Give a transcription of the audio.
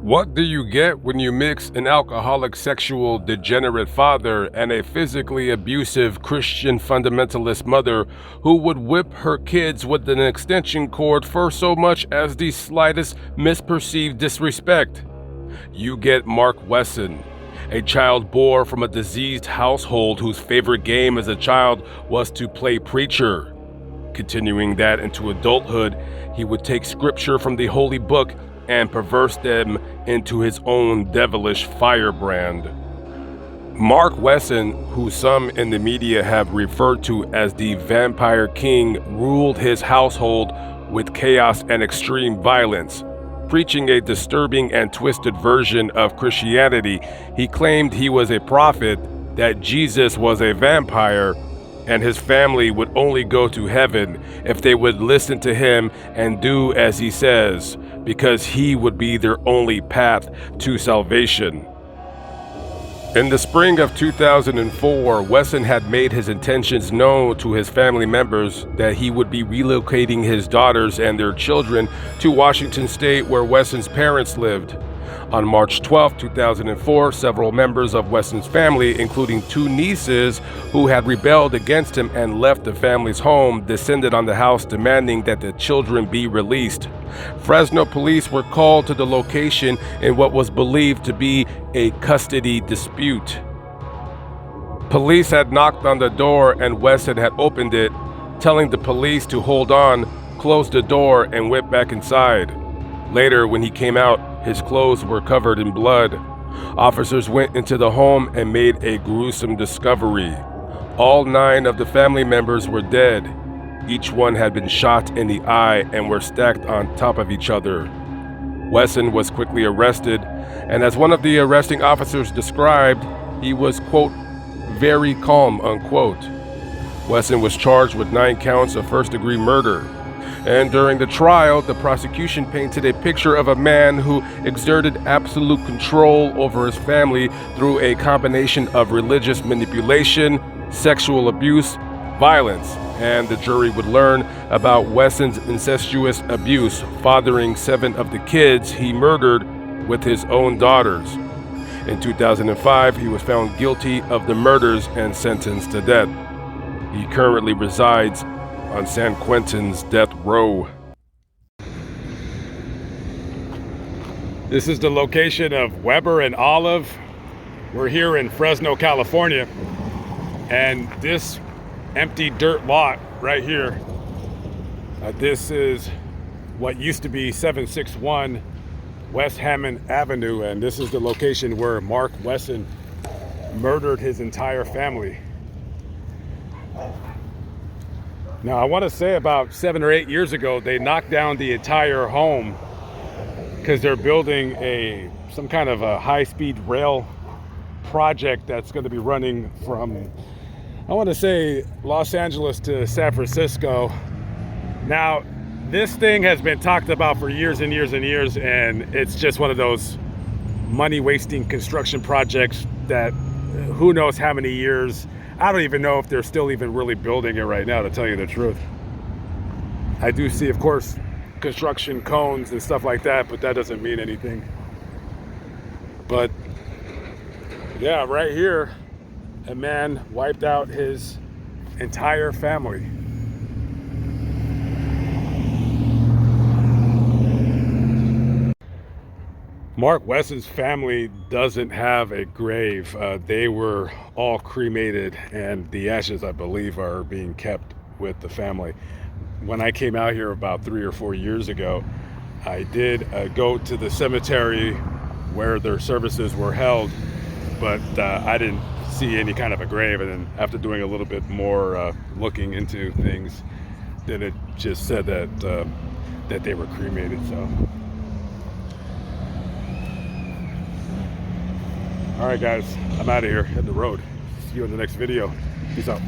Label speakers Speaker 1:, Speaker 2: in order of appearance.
Speaker 1: What do you get when you mix an alcoholic sexual degenerate father and a physically abusive Christian fundamentalist mother who would whip her kids with an extension cord for so much as the slightest misperceived disrespect? You get Mark Wesson, a child born from a diseased household whose favorite game as a child was to play preacher. Continuing that into adulthood, he would take scripture from the holy book and perverse them into his own devilish firebrand. Mark Wesson, who some in the media have referred to as the Vampire King, ruled his household with chaos and extreme violence. Preaching a disturbing and twisted version of Christianity, he claimed he was a prophet, that Jesus was a vampire, and his family would only go to heaven if they would listen to him and do as he says, because he would be their only path to salvation. In the spring of 2004, Wesson had made his intentions known to his family members that he would be relocating his daughters and their children to Washington State, where Wesson's parents lived. On March 12, 2004, several members of Wesson's family, including two nieces who had rebelled against him and left the family's home, descended on the house demanding that the children be released. Fresno police were called to the location in what was believed to be a custody dispute. Police had knocked on the door and Wesson had opened it, telling the police to hold on, close the door, and went back inside. Later, when he came out, his clothes were covered in blood. Officers went into the home and made a gruesome discovery. All 9 of the family members were dead. Each one had been shot in the eye and were stacked on top of each other. Wesson was quickly arrested, and as one of the arresting officers described, he was, quote, very calm, unquote. Wesson was charged with 9 counts of first-degree murder. And during the trial, the prosecution painted a picture of a man who exerted absolute control over his family through a combination of religious manipulation, sexual abuse, violence, and the jury would learn about Wesson's incestuous abuse, fathering 7 of the kids he murdered with his own daughters. In 2005, he was found guilty of the murders and sentenced to death. He currently resides on San Quentin's death row. This is the location of Weber and Olive. We're here in Fresno, California, and this empty dirt lot right here, this is what used to be 761 West Hammond Avenue, and this is the location where Mark Wesson murdered his entire family. Now, I want to say about 7 or 8 years ago, they knocked down the entire home because they're building some kind of a high-speed rail project that's going to be running from, I want to say, Los Angeles to San Francisco. Now, this thing has been talked about for years and years and years, and it's just one of those money-wasting construction projects that who knows how many years. I don't even know if they're still even really building it right now, to tell you the truth. I do see, of course, construction cones and stuff like that, but that doesn't mean anything. But yeah, right here, a man wiped out his entire family. Mark Wesson's family doesn't have a grave. They were all cremated, and the ashes, I believe, are being kept with the family. When I came out here about 3 or 4 years ago, I did go to the cemetery where their services were held, but I didn't see any kind of a grave. And then after doing a little bit more looking into things, then it just said that they were cremated. So. All right, guys, I'm out of here, hit the road. See you in the next video. Peace out.